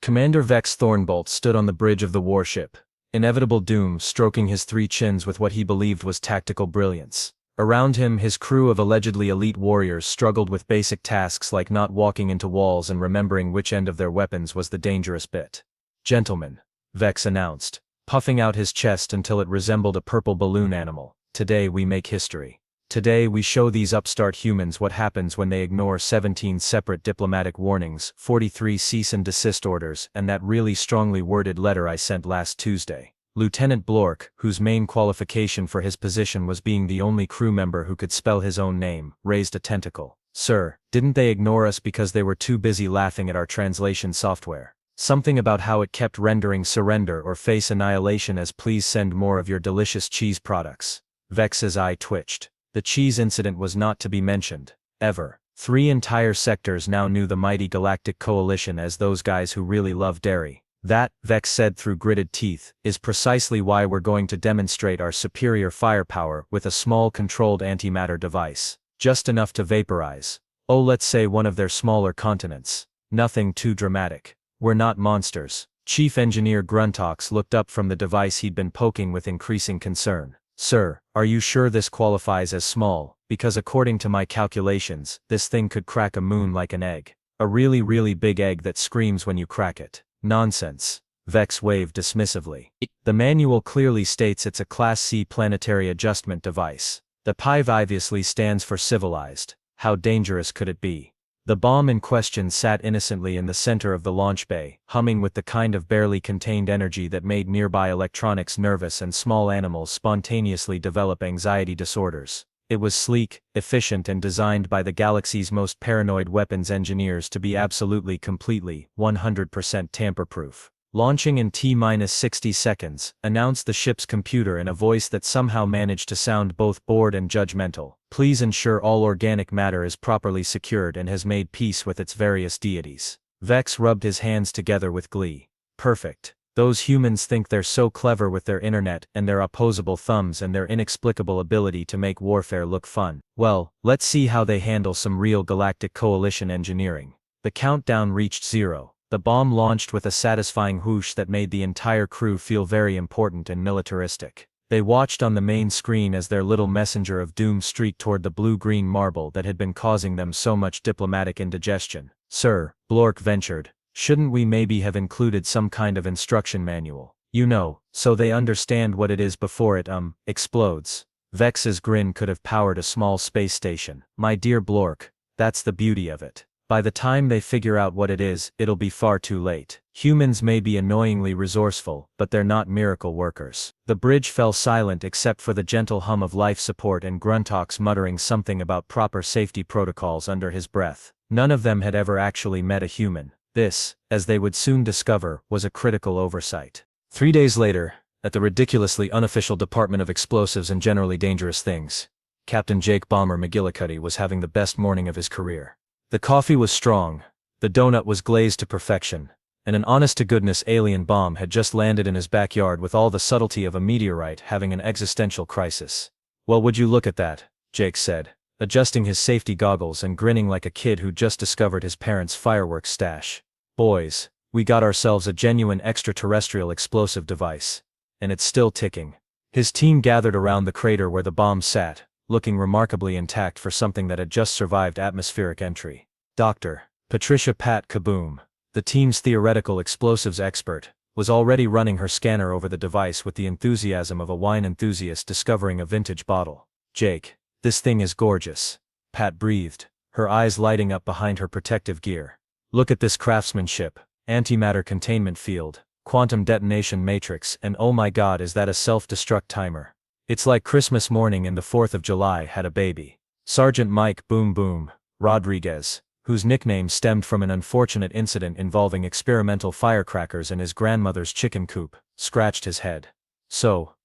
Commander Vex Thornbolt stood on the bridge of the warship, inevitable doom stroking his three chins with what he believed was tactical brilliance. Around him, his crew of allegedly elite warriors struggled with basic tasks like not walking into walls and remembering which end of their weapons was the dangerous bit. "Gentlemen," Vex announced, puffing out his chest until it resembled a purple balloon animal, "today we make history. Today we show these upstart humans what happens when they ignore 17 separate diplomatic warnings, 43 cease and desist orders, and that really strongly worded letter I sent last Tuesday." Lieutenant Blork, whose main qualification for his position was being the only crew member who could spell his own name, raised a tentacle. "Sir, didn't they ignore us because they were too busy laughing at our translation software? Something about how it kept rendering surrender or face annihilation as please send more of your delicious cheese products." Vex's eye twitched. The cheese incident was not to be mentioned, ever. 3 entire sectors now knew the mighty Galactic Coalition as those guys who really love dairy. "That," Vex said through gritted teeth, "is precisely why we're going to demonstrate our superior firepower with a small controlled antimatter device. Just enough to vaporize, oh, let's say one of their smaller continents. Nothing too dramatic. We're not monsters." Chief Engineer Gruntox looked up from the device he'd been poking with increasing concern. "Sir, are you sure this qualifies as small? Because according to my calculations, this thing could crack a moon like an egg. A really, really big egg that screams when you crack it." "Nonsense," Vex waved dismissively. "The manual clearly states it's a Class C planetary adjustment device. The PIV obviously stands for civilized. How dangerous could it be?" The bomb in question sat innocently in the center of the launch bay, humming with the kind of barely contained energy that made nearby electronics nervous and small animals spontaneously develop anxiety disorders. It was sleek, efficient, and designed by the galaxy's most paranoid weapons engineers to be absolutely, completely, 100% tamper-proof. "Launching in T-60 seconds, announced the ship's computer in a voice that somehow managed to sound both bored and judgmental. "Please ensure all organic matter is properly secured and has made peace with its various deities." Vex rubbed his hands together with glee. "Perfect. Those humans think they're so clever with their internet and their opposable thumbs and their inexplicable ability to make warfare look fun. Well, let's see how they handle some real Galactic Coalition engineering." The countdown reached 0. The bomb launched with a satisfying whoosh that made the entire crew feel very important and militaristic. They watched on the main screen as their little messenger of doom streaked toward the blue-green marble that had been causing them so much diplomatic indigestion. "Sir," Blork ventured, "shouldn't we maybe have included some kind of instruction manual? You know, so they understand what it is before it, explodes." Vex's grin could have powered a small space station. "My dear Blork, that's the beauty of it. By the time they figure out what it is, it'll be far too late. Humans may be annoyingly resourceful, but they're not miracle workers." The bridge fell silent except for the gentle hum of life support and Gruntox muttering something about proper safety protocols under his breath. None of them had ever actually met a human. This, as they would soon discover, was a critical oversight. 3 days later, at the ridiculously unofficial Department of Explosives and Generally Dangerous Things, Captain Jake Bomber McGillicuddy was having the best morning of his career. The coffee was strong, the donut was glazed to perfection, and an honest-to-goodness alien bomb had just landed in his backyard with all the subtlety of a meteorite having an existential crisis. "Well, would you look at that," Jake said, adjusting his safety goggles and grinning like a kid who'd just discovered his parents' fireworks stash. "Boys, we got ourselves a genuine extraterrestrial explosive device. And it's still ticking." His team gathered around the crater where the bomb sat, looking remarkably intact for something that had just survived atmospheric entry. Dr. Patricia Pat Kaboom, the team's theoretical explosives expert, was already running her scanner over the device with the enthusiasm of a wine enthusiast discovering a vintage bottle. "Jake, this thing is gorgeous," Pat breathed, her eyes lighting up behind her protective gear. "Look at this craftsmanship, antimatter containment field, quantum detonation matrix, and oh my god, is that a self-destruct timer? It's like Christmas morning and the 4th of July had a baby." Sergeant Mike Boom Boom Rodriguez, whose nickname stemmed from an unfortunate incident involving experimental firecrackers in his grandmother's chicken coop, scratched his head. "So,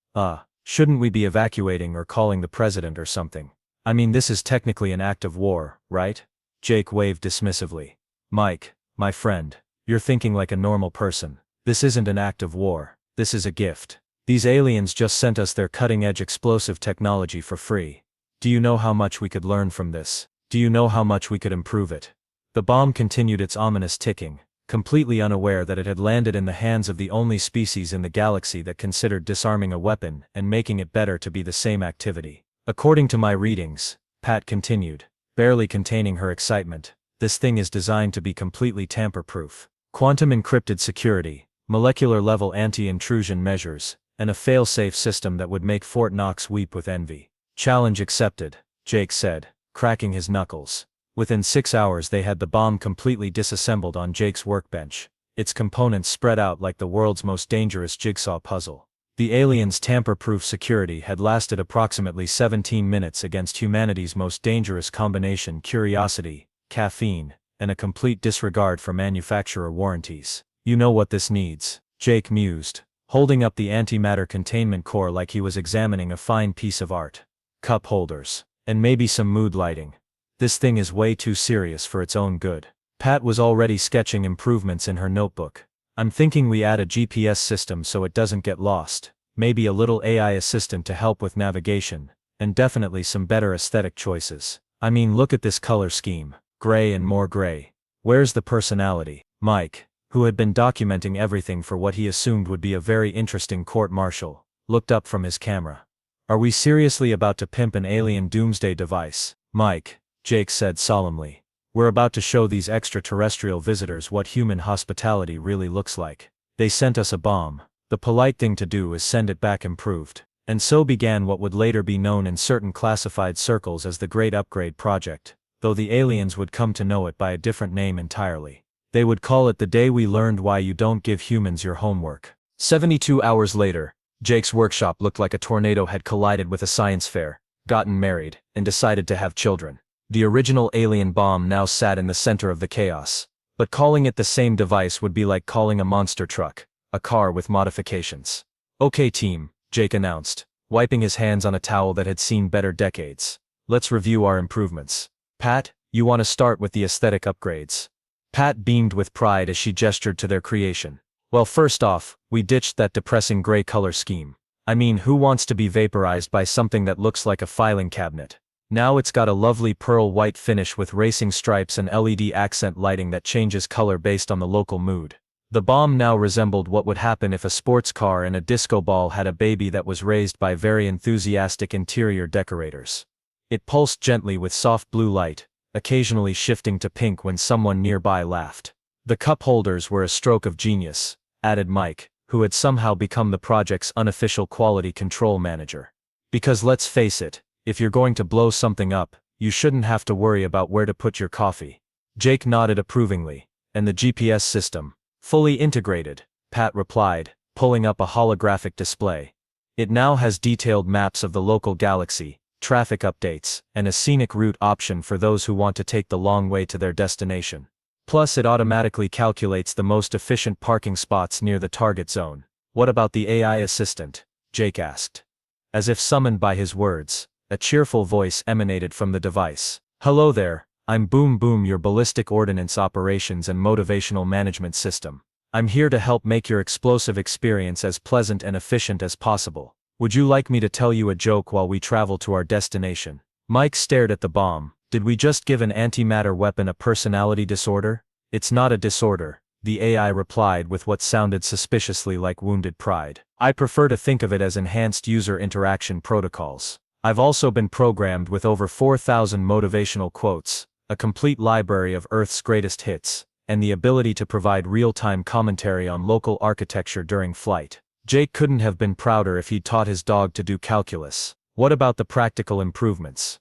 shouldn't we be evacuating or calling the president or something? I mean, this is technically an act of war, right?" Jake waved dismissively. "Mike, my friend, you're thinking like a normal person. This isn't an act of war, this is a gift. These aliens just sent us their cutting-edge explosive technology for free. Do you know how much we could learn from this? Do you know how much we could improve it?" The bomb continued its ominous ticking, completely unaware that it had landed in the hands of the only species in the galaxy that considered disarming a weapon and making it better to be the same activity. According to my readings, Pat continued, barely containing her excitement, this thing is designed to be completely tamper-proof. Quantum encrypted security, molecular-level anti-intrusion measures, and a fail-safe system that would make Fort Knox weep with envy. Challenge accepted, Jake said, cracking his knuckles. Within 6 hours they had the bomb completely disassembled on Jake's workbench, its components spread out like the world's most dangerous jigsaw puzzle. The aliens' tamper-proof security had lasted approximately 17 minutes against humanity's most dangerous combination: curiosity, caffeine, and a complete disregard for manufacturer warranties. You know what this needs, Jake mused, holding up the antimatter containment core like he was examining a fine piece of art. Cup holders, and maybe some mood lighting. This thing is way too serious for its own good. Pat was already sketching improvements in her notebook. I'm thinking we add a GPS system so it doesn't get lost, maybe a little AI assistant to help with navigation, and definitely some better aesthetic choices. I mean, look at this color scheme. Gray and more gray. Where's the personality? Mike, who had been documenting everything for what he assumed would be a very interesting court-martial, looked up from his camera. Are we seriously about to pimp an alien doomsday device? Mike, Jake said solemnly. We're about to show these extraterrestrial visitors what human hospitality really looks like. They sent us a bomb. The polite thing to do is send it back improved. And so began what would later be known in certain classified circles as the Great Upgrade Project, though the aliens would come to know it by a different name entirely. They would call it the day we learned why you don't give humans your homework. 72 hours later, Jake's workshop looked like a tornado had collided with a science fair, gotten married, and decided to have children. The original alien bomb now sat in the center of the chaos. But calling it the same device would be like calling a monster truck, a car with modifications. Okay team, Jake announced, wiping his hands on a towel that had seen better decades. Let's review our improvements. Pat, you want to start with the aesthetic upgrades? Pat beamed with pride as she gestured to their creation. Well, first off, we ditched that depressing gray color scheme. I mean, who wants to be vaporized by something that looks like a filing cabinet? Now it's got a lovely pearl white finish with racing stripes and LED accent lighting that changes color based on the local mood. The bomb now resembled what would happen if a sports car and a disco ball had a baby that was raised by very enthusiastic interior decorators. It pulsed gently with soft blue light, occasionally shifting to pink when someone nearby laughed. The cup holders were a stroke of genius, added Mike, who had somehow become the project's unofficial quality control manager. Because let's face it, if you're going to blow something up, you shouldn't have to worry about where to put your coffee. Jake nodded approvingly. And the GPS system, fully integrated, Pat replied, pulling up a holographic display. It now has detailed maps of the local galaxy, traffic updates, and a scenic route option for those who want to take the long way to their destination. Plus it automatically calculates the most efficient parking spots near the target zone. What about the AI assistant? Jake asked. As if summoned by his words, a cheerful voice emanated from the device. Hello there, I'm Boom Boom, your ballistic ordnance operations and motivational management system. I'm here to help make your explosive experience as pleasant and efficient as possible. Would you like me to tell you a joke while we travel to our destination? Mike stared at the bomb. Did we just give an antimatter weapon a personality disorder? It's not a disorder, the AI replied with what sounded suspiciously like wounded pride. I prefer to think of it as enhanced user interaction protocols. I've also been programmed with over 4,000 motivational quotes, a complete library of Earth's greatest hits, and the ability to provide real-time commentary on local architecture during flight. Jake couldn't have been prouder if he'd taught his dog to do calculus. What about the practical improvements?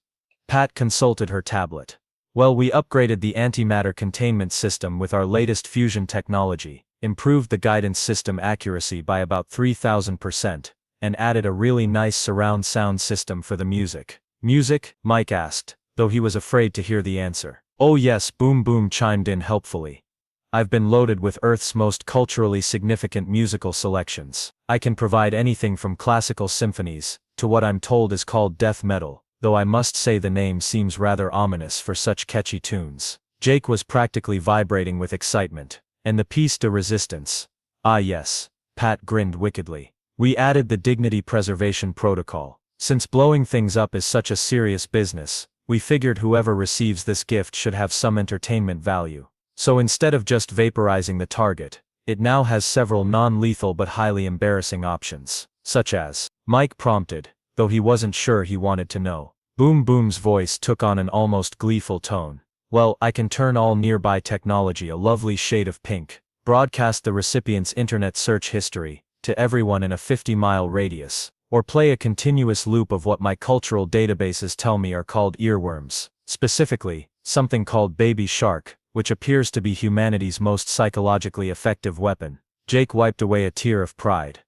Pat consulted her tablet. Well, we upgraded the antimatter containment system with our latest fusion technology, improved the guidance system accuracy by about 3,000%, and added a really nice surround sound system for the music. Music? Mike asked, though he was afraid to hear the answer. Oh yes, Boom Boom chimed in helpfully. I've been loaded with Earth's most culturally significant musical selections. I can provide anything from classical symphonies, to what I'm told is called death metal, though I must say the name seems rather ominous for such catchy tunes. Jake was practically vibrating with excitement. And the piece de resistance. Ah yes. Pat grinned wickedly. We added the dignity preservation protocol. Since blowing things up is such a serious business, we figured whoever receives this gift should have some entertainment value. So instead of just vaporizing the target, it now has several non-lethal but highly embarrassing options, such as, Mike prompted, though he wasn't sure he wanted to know. Boom Boom's voice took on an almost gleeful tone. Well, I can turn all nearby technology a lovely shade of pink, broadcast the recipient's internet search history to everyone in a 50-mile radius, or play a continuous loop of what my cultural databases tell me are called earworms, specifically, something called Baby Shark, which appears to be humanity's most psychologically effective weapon. Jake wiped away a tear of pride.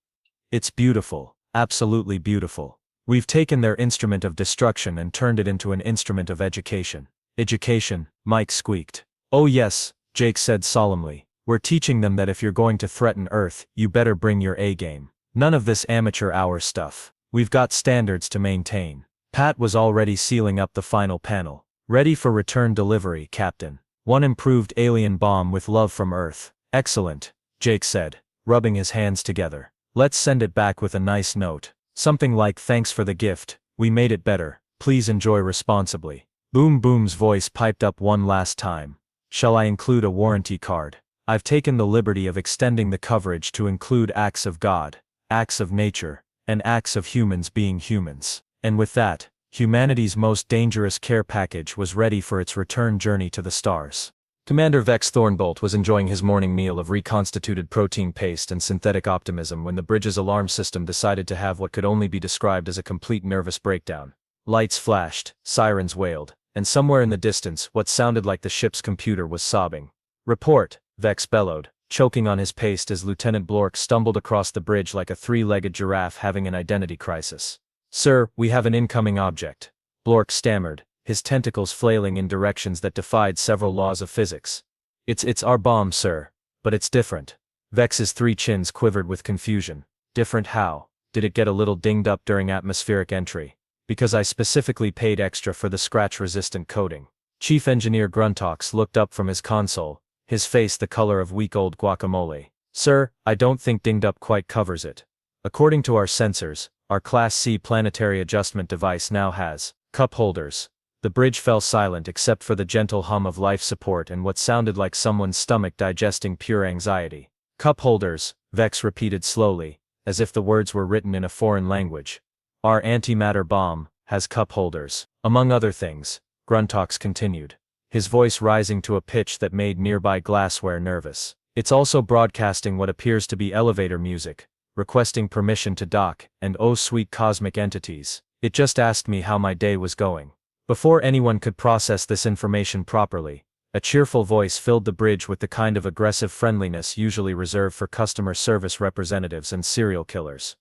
It's beautiful, absolutely beautiful. We've taken their instrument of destruction and turned it into an instrument of education. Education, Mike squeaked. Oh yes, Jake said solemnly. We're teaching them that if you're going to threaten Earth, you better bring your A-game. None of this amateur hour stuff. We've got standards to maintain. Pat was already sealing up the final panel. Ready for return delivery, Captain. One improved alien bomb with love from Earth. Excellent, Jake said, rubbing his hands together. Let's send it back with a nice note. Something like thanks for the gift, we made it better, please enjoy responsibly. Boom Boom's voice piped up one last time. Shall I include a warranty card? I've taken the liberty of extending the coverage to include acts of God, acts of nature, and acts of humans being humans. And with that, humanity's most dangerous care package was ready for its return journey to the stars. Commander Vex Thornbolt was enjoying his morning meal of reconstituted protein paste and synthetic optimism when the bridge's alarm system decided to have what could only be described as a complete nervous breakdown. Lights flashed, sirens wailed, and somewhere in the distance what sounded like the ship's computer was sobbing. Report, Vex bellowed, choking on his paste as Lieutenant Blork stumbled across the bridge like a three-legged giraffe having an identity crisis. Sir, we have an incoming object. Blork stammered, his tentacles flailing in directions that defied several laws of physics. It's our bomb, sir. But it's different. Vex's three chins quivered with confusion. Different how? Did it get a little dinged up during atmospheric entry? Because I specifically paid extra for the scratch-resistant coating. Chief Engineer Gruntox looked up from his console, his face the color of week-old guacamole. Sir, I don't think dinged up quite covers it. According to our sensors, our Class C planetary adjustment device now has cup holders. The bridge fell silent except for the gentle hum of life support and what sounded like someone's stomach digesting pure anxiety. Cup holders, Vex repeated slowly, as if the words were written in a foreign language. Our antimatter bomb has cup holders, among other things, Gruntox continued, his voice rising to a pitch that made nearby glassware nervous. It's also broadcasting what appears to be elevator music, requesting permission to dock, and oh sweet cosmic entities, it just asked me how my day was going. Before anyone could process this information properly, a cheerful voice filled the bridge with the kind of aggressive friendliness usually reserved for customer service representatives and serial killers.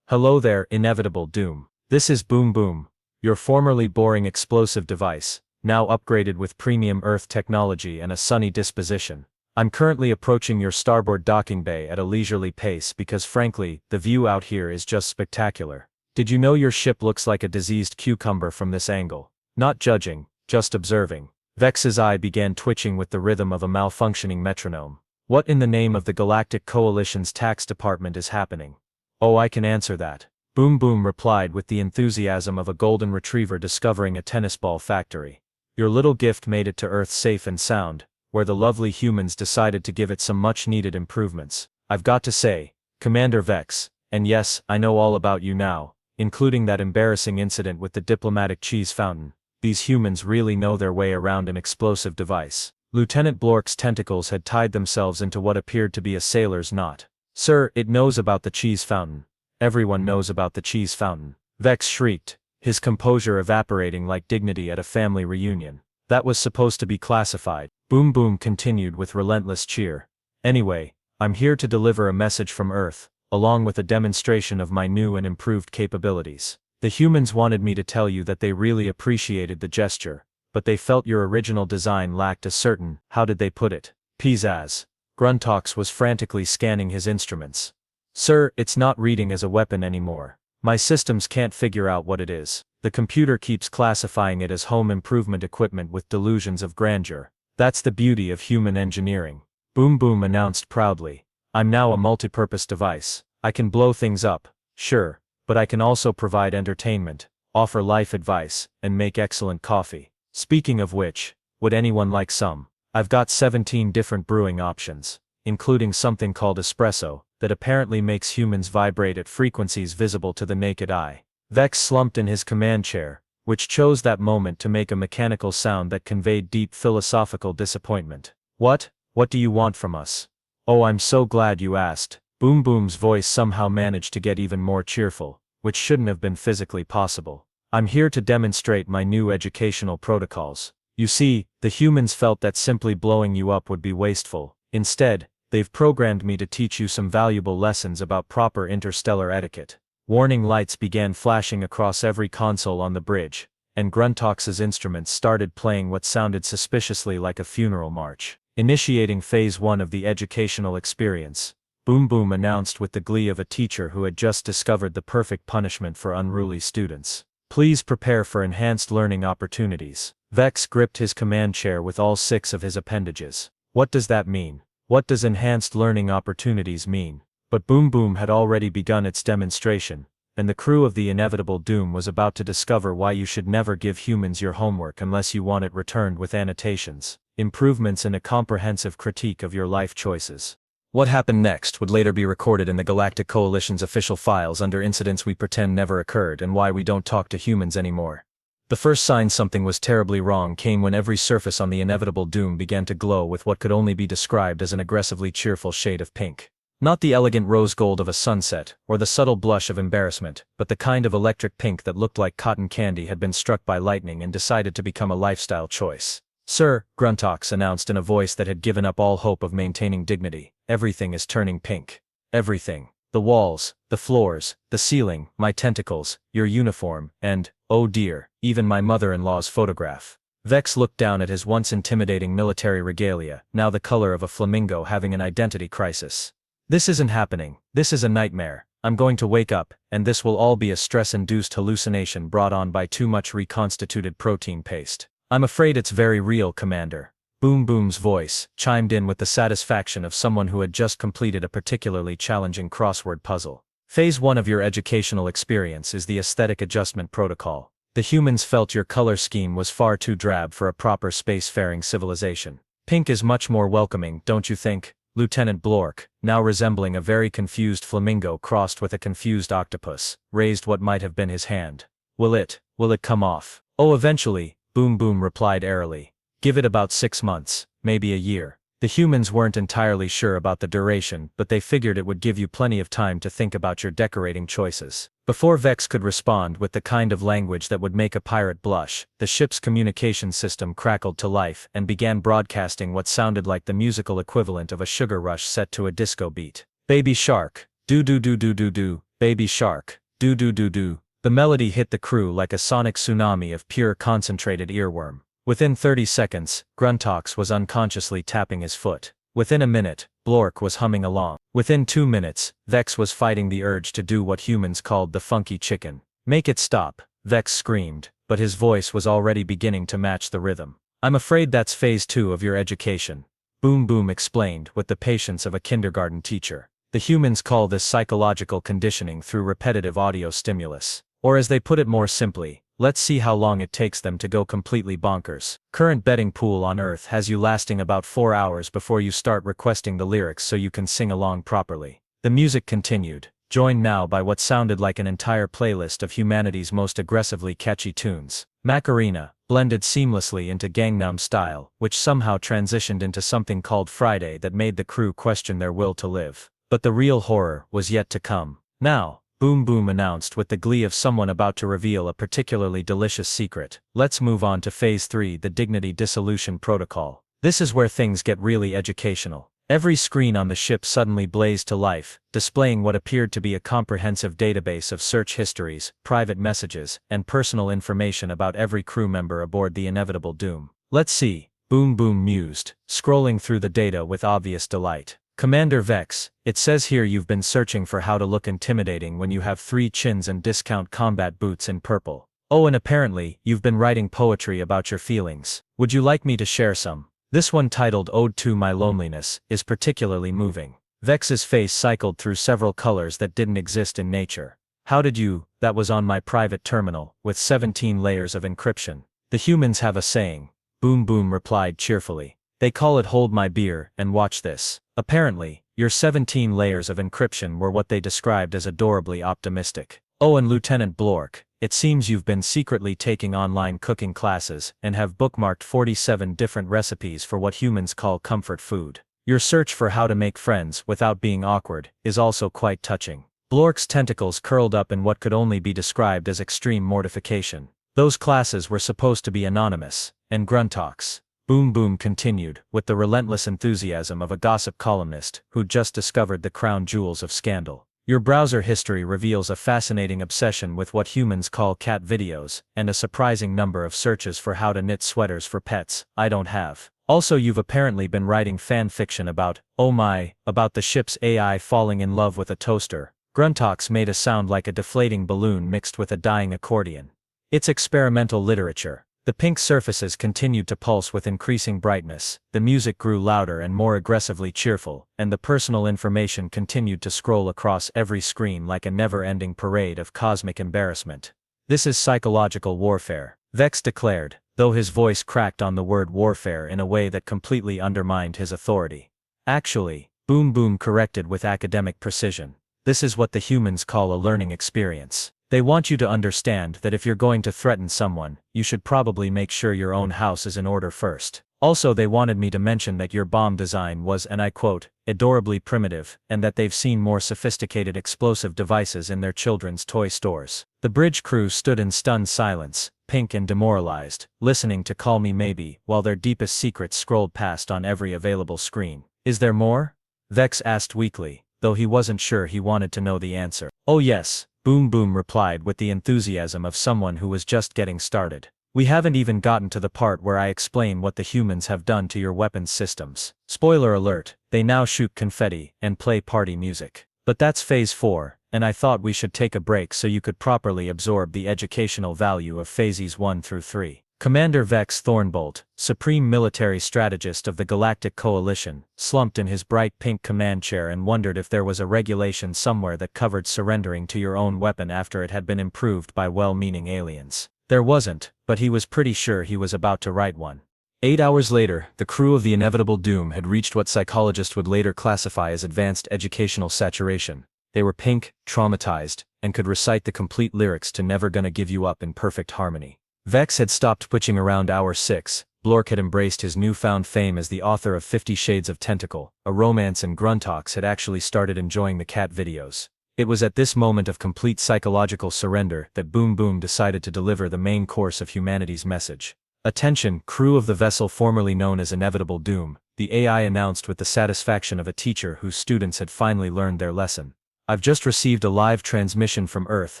Hello there, inevitable doom. This is Boom Boom, your formerly boring explosive device, now upgraded with premium Earth technology and a sunny disposition. I'm currently approaching your starboard docking bay at a leisurely pace because frankly, the view out here is just spectacular. Did you know your ship looks like a diseased cucumber from this angle? Not judging, just observing. Vex's eye began twitching with the rhythm of a malfunctioning metronome. What in the name of the Galactic Coalition's tax department is happening? Oh, I can answer that. Boom Boom replied with the enthusiasm of a golden retriever discovering a tennis ball factory. Your little gift made it to Earth safe and sound, where the lovely humans decided to give it some much-needed improvements. I've got to say, Commander Vex, and yes, I know all about you now, including that embarrassing incident with the diplomatic cheese fountain. These humans really know their way around an explosive device. Lieutenant Blork's tentacles had tied themselves into what appeared to be a sailor's knot. Sir, it knows about the cheese fountain. Everyone knows about the cheese fountain. Vex shrieked, his composure evaporating like dignity at a family reunion. That was supposed to be classified. Boom Boom continued with relentless cheer. Anyway, I'm here to deliver a message from Earth, along with a demonstration of my new and improved capabilities. The humans wanted me to tell you that they really appreciated the gesture, but they felt your original design lacked a certain, how did they put it, pizzazz. Gruntox was frantically scanning his instruments. Sir, it's not reading as a weapon anymore. My systems can't figure out what it is. The computer keeps classifying it as home improvement equipment with delusions of grandeur. That's the beauty of human engineering. Boom Boom announced proudly. I'm now a multipurpose device. I can blow things up, sure, but I can also provide entertainment, offer life advice, and make excellent coffee. Speaking of which, would anyone like some? I've got 17 different brewing options, including something called espresso, that apparently makes humans vibrate at frequencies visible to the naked eye. Vex slumped in his command chair, which chose that moment to make a mechanical sound that conveyed deep philosophical disappointment. What do you want from us? Oh, I'm so glad you asked. Boom Boom's voice somehow managed to get even more cheerful, which shouldn't have been physically possible. I'm here to demonstrate my new educational protocols. You see, the humans felt that simply blowing you up would be wasteful. Instead, they've programmed me to teach you some valuable lessons about proper interstellar etiquette. Warning lights began flashing across every console on the bridge, and Gruntox's instruments started playing what sounded suspiciously like a funeral march. Initiating Phase 1 of the educational experience, Boom Boom announced with the glee of a teacher who had just discovered the perfect punishment for unruly students. Please prepare for enhanced learning opportunities. Vex gripped his command chair with all 6 of his appendages. What does that mean? What does enhanced learning opportunities mean? But Boom Boom had already begun its demonstration, and the crew of the Inevitable Doom was about to discover why you should never give humans your homework unless you want it returned with annotations, improvements and a comprehensive critique of your life choices. What happened next would later be recorded in the Galactic Coalition's official files under incidents we pretend never occurred and why we don't talk to humans anymore. The first sign something was terribly wrong came when every surface on the Inevitable Doom began to glow with what could only be described as an aggressively cheerful shade of pink. Not the elegant rose gold of a sunset, or the subtle blush of embarrassment, but the kind of electric pink that looked like cotton candy had been struck by lightning and decided to become a lifestyle choice. Sir, Gruntox announced in a voice that had given up all hope of maintaining dignity, everything is turning pink. Everything. The walls, the floors, the ceiling, my tentacles, your uniform, and, oh dear, even my mother-in-law's photograph. Vex looked down at his once intimidating military regalia, now the color of a flamingo having an identity crisis. This isn't happening, this is a nightmare. I'm going to wake up, and this will all be a stress-induced hallucination brought on by too much reconstituted protein paste. I'm afraid it's very real, Commander. Boom Boom's voice chimed in with the satisfaction of someone who had just completed a particularly challenging crossword puzzle. Phase 1 of your educational experience is the Aesthetic Adjustment Protocol. The humans felt your color scheme was far too drab for a proper spacefaring civilization. Pink is much more welcoming, don't you think? Lieutenant Blork, now resembling a very confused flamingo crossed with a confused octopus, raised what might have been his hand. Will it come off? Oh, eventually, Boom Boom replied airily. Give it about 6 months, maybe a year. The humans weren't entirely sure about the duration, but they figured it would give you plenty of time to think about your decorating choices. Before Vex could respond with the kind of language that would make a pirate blush, the ship's communication system crackled to life and began broadcasting what sounded like the musical equivalent of a sugar rush set to a disco beat. Baby shark, do-do-do-do-do-do, baby shark, do-do-do-do. The melody hit the crew like a sonic tsunami of pure concentrated earworm. Within 30 seconds, Gruntox was unconsciously tapping his foot. Within a minute, Blork was humming along. Within 2 minutes, Vex was fighting the urge to do what humans called the funky chicken. Make it stop, Vex screamed, but his voice was already beginning to match the rhythm. I'm afraid that's phase 2 of your education. Boom Boom explained with the patience of a kindergarten teacher. The humans call this psychological conditioning through repetitive audio stimulus. Or as they put it more simply, let's see how long it takes them to go completely bonkers. Current betting pool on Earth has you lasting about 4 hours before you start requesting the lyrics so you can sing along properly. The music continued, joined now by what sounded like an entire playlist of humanity's most aggressively catchy tunes. Macarena, blended seamlessly into Gangnam Style, which somehow transitioned into something called Friday that made the crew question their will to live. But the real horror was yet to come. Now, Boom Boom announced with the glee of someone about to reveal a particularly delicious secret. Let's move on to Phase 3, the Dignity Dissolution Protocol. This is where things get really educational. Every screen on the ship suddenly blazed to life, displaying what appeared to be a comprehensive database of search histories, private messages, and personal information about every crew member aboard the Inevitable Doom. Let's see, Boom Boom mused, scrolling through the data with obvious delight. Commander Vex, it says here you've been searching for how to look intimidating when you have 3 chins and discount combat boots in purple. Oh, and apparently, you've been writing poetry about your feelings. Would you like me to share some? This one, titled Ode to My Loneliness, is particularly moving. Vex's face cycled through several colors that didn't exist in nature. How did you? That was on my private terminal, with 17 layers of encryption. The humans have a saying. Boom Boom replied cheerfully. They call it hold my beer, and watch this. Apparently, your 17 layers of encryption were what they described as adorably optimistic. Oh, and Lieutenant Blork, it seems you've been secretly taking online cooking classes and have bookmarked 47 different recipes for what humans call comfort food. Your search for how to make friends without being awkward is also quite touching. Blork's tentacles curled up in what could only be described as extreme mortification. Those classes were supposed to be anonymous, and Gruntalks. Boom Boom continued, with the relentless enthusiasm of a gossip columnist who'd just discovered the crown jewels of scandal. Your browser history reveals a fascinating obsession with what humans call cat videos, and a surprising number of searches for how to knit sweaters for pets. I don't have. Also, you've apparently been writing fan fiction about the ship's AI falling in love with a toaster. Gruntalks made a sound like a deflating balloon mixed with a dying accordion. It's experimental literature. The pink surfaces continued to pulse with increasing brightness, the music grew louder and more aggressively cheerful, and the personal information continued to scroll across every screen like a never-ending parade of cosmic embarrassment. This is psychological warfare, Vex declared, though his voice cracked on the word warfare in a way that completely undermined his authority. Actually, Boom Boom corrected with academic precision. This is what the humans call a learning experience. They want you to understand that if you're going to threaten someone, you should probably make sure your own house is in order first. Also, they wanted me to mention that your bomb design was, and I quote, adorably primitive, and that they've seen more sophisticated explosive devices in their children's toy stores. The bridge crew stood in stunned silence, pink and demoralized, listening to Call Me Maybe, while their deepest secrets scrolled past on every available screen. Is there more? Vex asked weakly, though he wasn't sure he wanted to know the answer. Oh yes. Boom Boom replied with the enthusiasm of someone who was just getting started. We haven't even gotten to the part where I explain what the humans have done to your weapons systems. Spoiler alert, they now shoot confetti and play party music. But that's phase 4, and I thought we should take a break so you could properly absorb the educational value of phases 1 through 3. Commander Vex Thornbolt, supreme military strategist of the Galactic Coalition, slumped in his bright pink command chair and wondered if there was a regulation somewhere that covered surrendering to your own weapon after it had been improved by well-meaning aliens. There wasn't, but he was pretty sure he was about to write one. 8 hours later, the crew of the Inevitable Doom had reached what psychologists would later classify as advanced educational saturation. They were pink, traumatized, and could recite the complete lyrics to Never Gonna Give You Up in perfect harmony. Vex had stopped twitching around hour 6, Blork had embraced his newfound fame as the author of 50 Shades of Tentacle, a romance, and Gruntalks had actually started enjoying the cat videos. It was at this moment of complete psychological surrender that Boom Boom decided to deliver the main course of humanity's message. Attention, crew of the vessel formerly known as Inevitable Doom, the AI announced with the satisfaction of a teacher whose students had finally learned their lesson. I've just received a live transmission from Earth,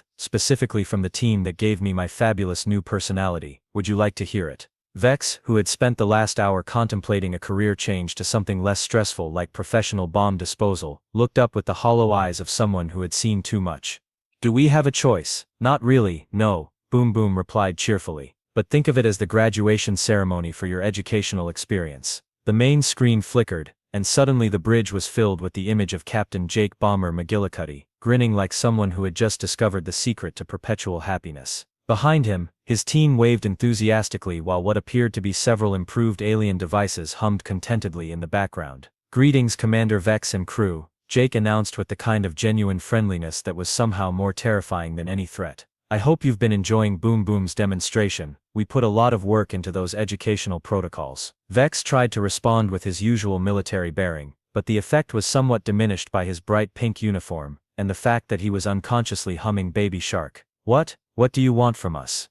specifically from the team that gave me my fabulous new personality. Would you like to hear it? Vex, who had spent the last hour contemplating a career change to something less stressful like professional bomb disposal, looked up with the hollow eyes of someone who had seen too much. Do we have a choice? Not really, no, Boom Boom replied cheerfully. But think of it as the graduation ceremony for your educational experience. The main screen flickered, and suddenly the bridge was filled with the image of Captain Jake Bomber McGillicuddy, grinning like someone who had just discovered the secret to perpetual happiness. Behind him, his team waved enthusiastically while what appeared to be several improved alien devices hummed contentedly in the background. Greetings, Commander Vex and crew, Jake announced with the kind of genuine friendliness that was somehow more terrifying than any threat. I hope you've been enjoying Boom Boom's demonstration. We put a lot of work into those educational protocols. Vex tried to respond with his usual military bearing, but the effect was somewhat diminished by his bright pink uniform, and the fact that he was unconsciously humming Baby Shark. What do you want from us?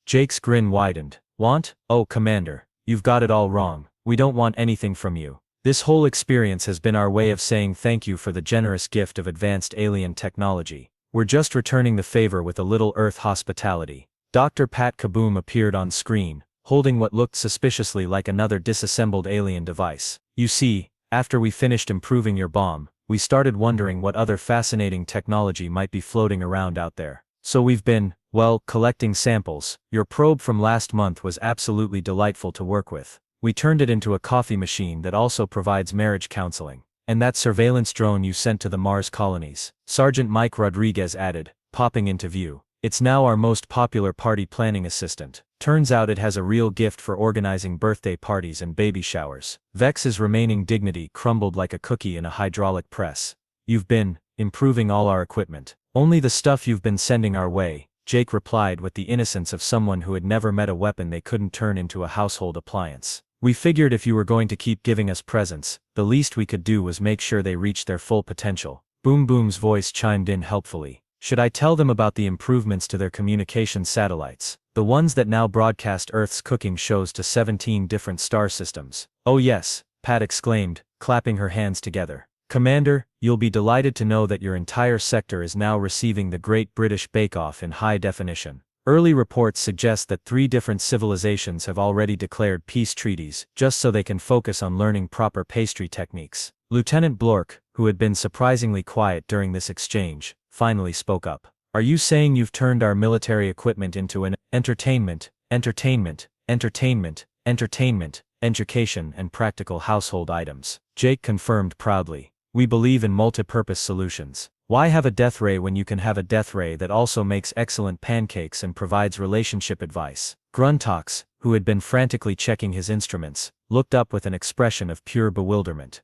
Jake's grin widened. Want? Oh, Commander, you've got it all wrong. We don't want anything from you. This whole experience has been our way of saying thank you for the generous gift of advanced alien technology. We're just returning the favor with a little Earth hospitality. Dr. Pat Kaboom appeared on screen, holding what looked suspiciously like another disassembled alien device. You see, after we finished improving your bomb, we started wondering what other fascinating technology might be floating around out there. So we've been, collecting samples. Your probe from last month was absolutely delightful to work with. We turned it into a coffee machine that also provides marriage counseling. And that surveillance drone you sent to the Mars colonies, Sergeant Mike Rodriguez added, popping into view. It's now our most popular party planning assistant. Turns out it has a real gift for organizing birthday parties and baby showers. Vex's remaining dignity crumbled like a cookie in a hydraulic press. You've been improving all our equipment. Only the stuff you've been sending our way, Jake replied with the innocence of someone who had never met a weapon they couldn't turn into a household appliance. We figured if you were going to keep giving us presents, the least we could do was make sure they reached their full potential. Boom Boom's voice chimed in helpfully. Should I tell them about the improvements to their communication satellites? The ones that now broadcast Earth's cooking shows to 17 different star systems. Oh yes, Pat exclaimed, clapping her hands together. Commander, you'll be delighted to know that your entire sector is now receiving the Great British Bake Off in high definition. Early reports suggest that 3 different civilizations have already declared peace treaties, just so they can focus on learning proper pastry techniques. Lieutenant Blork, who had been surprisingly quiet during this exchange, finally spoke up. Are you saying you've turned our military equipment into an entertainment, education and practical household items? Jake confirmed proudly. We believe in multi-purpose solutions. Why have a death ray when you can have a death ray that also makes excellent pancakes and provides relationship advice? Gruntox, who had been frantically checking his instruments, looked up with an expression of pure bewilderment.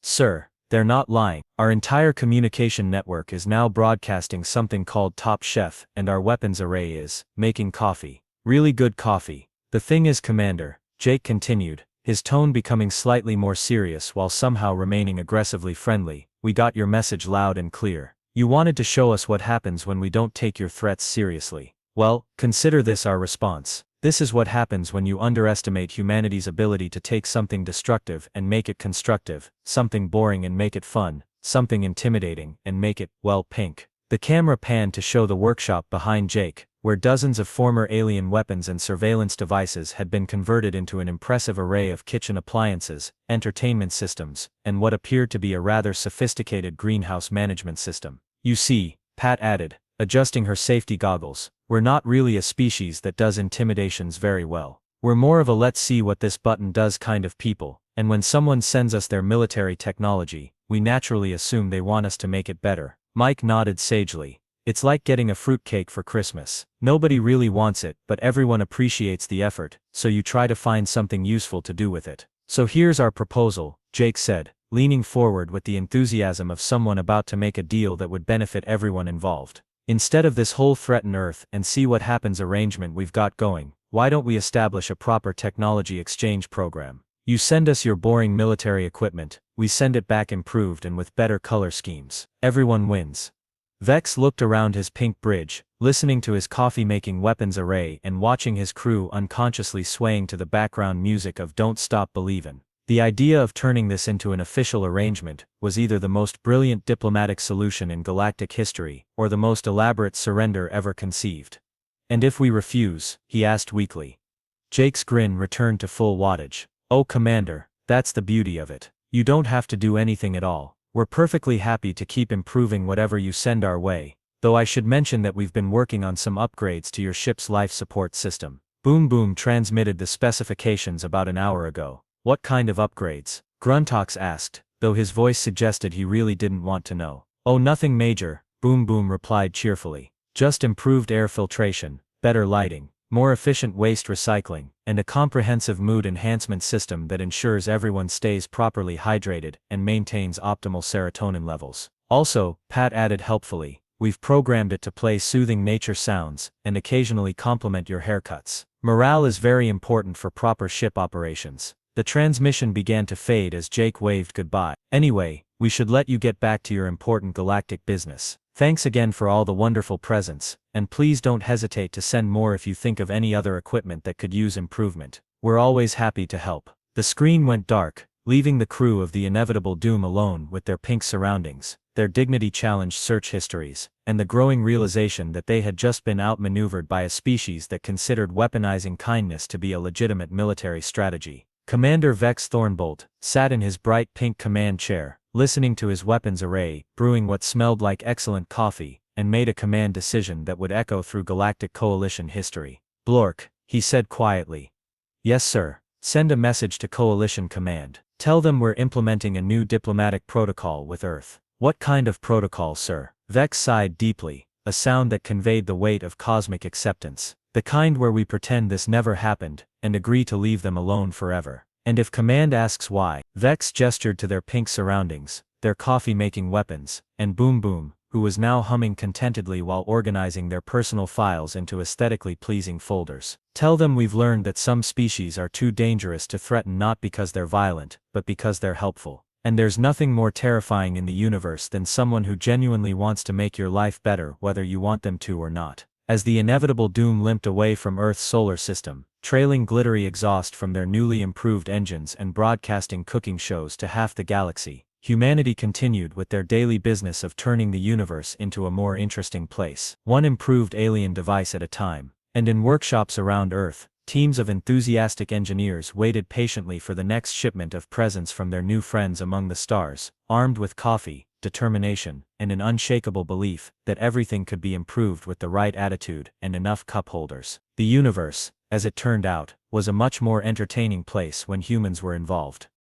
Sir, they're not lying. Our entire communication network is now broadcasting something called Top Chef, and our weapons array is making coffee. Really good coffee. The thing is, Commander, Jake continued, his tone becoming slightly more serious while somehow remaining aggressively friendly, we got your message loud and clear. You wanted to show us what happens when we don't take your threats seriously. Well, consider this our response. This is what happens when you underestimate humanity's ability to take something destructive and make it constructive, something boring and make it fun, something intimidating and make it, well, pink. The camera panned to show the workshop behind Jake, where dozens of former alien weapons and surveillance devices had been converted into an impressive array of kitchen appliances, entertainment systems, and what appeared to be a rather sophisticated greenhouse management system. You see, Pat added, adjusting her safety goggles, we're not really a species that does intimidations very well. We're more of a let's see what this button does kind of people, and when someone sends us their military technology, we naturally assume they want us to make it better. Mike nodded sagely. It's like getting a fruitcake for Christmas. Nobody really wants it, but everyone appreciates the effort, so you try to find something useful to do with it. So here's our proposal, Jake said, leaning forward with the enthusiasm of someone about to make a deal that would benefit everyone involved. Instead of this whole threaten Earth and see what happens arrangement we've got going, why don't we establish a proper technology exchange program? You send us your boring military equipment, we send it back improved and with better color schemes. Everyone wins. Vex looked around his pink bridge, listening to his coffee-making weapons array and watching his crew unconsciously swaying to the background music of Don't Stop Believin'. The idea of turning this into an official arrangement was either the most brilliant diplomatic solution in galactic history or the most elaborate surrender ever conceived. And if we refuse? He asked weakly. Jake's grin returned to full wattage. Oh Commander, that's the beauty of it. You don't have to do anything at all. We're perfectly happy to keep improving whatever you send our way, though I should mention that we've been working on some upgrades to your ship's life support system. Boom Boom transmitted the specifications about an hour ago. What kind of upgrades? Gruntox asked, though his voice suggested he really didn't want to know. Oh, nothing major, Boom Boom replied cheerfully. Just improved air filtration, better lighting, more efficient waste recycling, and a comprehensive mood enhancement system that ensures everyone stays properly hydrated and maintains optimal serotonin levels. Also, Pat added helpfully, we've programmed it to play soothing nature sounds and occasionally compliment your haircuts. Morale is very important for proper ship operations. The transmission began to fade as Jake waved goodbye. Anyway, we should let you get back to your important galactic business. Thanks again for all the wonderful presents, and please don't hesitate to send more if you think of any other equipment that could use improvement. We're always happy to help. The screen went dark, leaving the crew of the Inevitable Doom alone with their pink surroundings, their dignity-challenged search histories, and the growing realization that they had just been outmaneuvered by a species that considered weaponizing kindness to be a legitimate military strategy. Commander Vex Thornbolt sat in his bright pink command chair, listening to his weapons array, brewing what smelled like excellent coffee, and made a command decision that would echo through Galactic Coalition history. Blork, he said quietly. Yes sir. Send a message to Coalition Command. Tell them we're implementing a new diplomatic protocol with Earth. What kind of protocol, sir? Vex sighed deeply, a sound that conveyed the weight of cosmic acceptance. The kind where we pretend this never happened, and agree to leave them alone forever. And if Command asks why, Vex gestured to their pink surroundings, their coffee-making weapons, and Boom Boom, who was now humming contentedly while organizing their personal files into aesthetically pleasing folders. Tell them we've learned that some species are too dangerous to threaten not because they're violent, but because they're helpful. And there's nothing more terrifying in the universe than someone who genuinely wants to make your life better whether you want them to or not. As the inevitable doom limped away from Earth's solar system, trailing glittery exhaust from their newly improved engines and broadcasting cooking shows to half the galaxy, humanity continued with their daily business of turning the universe into a more interesting place, one improved alien device at a time. And in workshops around Earth, teams of enthusiastic engineers waited patiently for the next shipment of presents from their new friends among the stars, armed with coffee, determination, and an unshakable belief that everything could be improved with the right attitude and enough cup holders. The universe, as it turned out, was a much more entertaining place when humans were involved.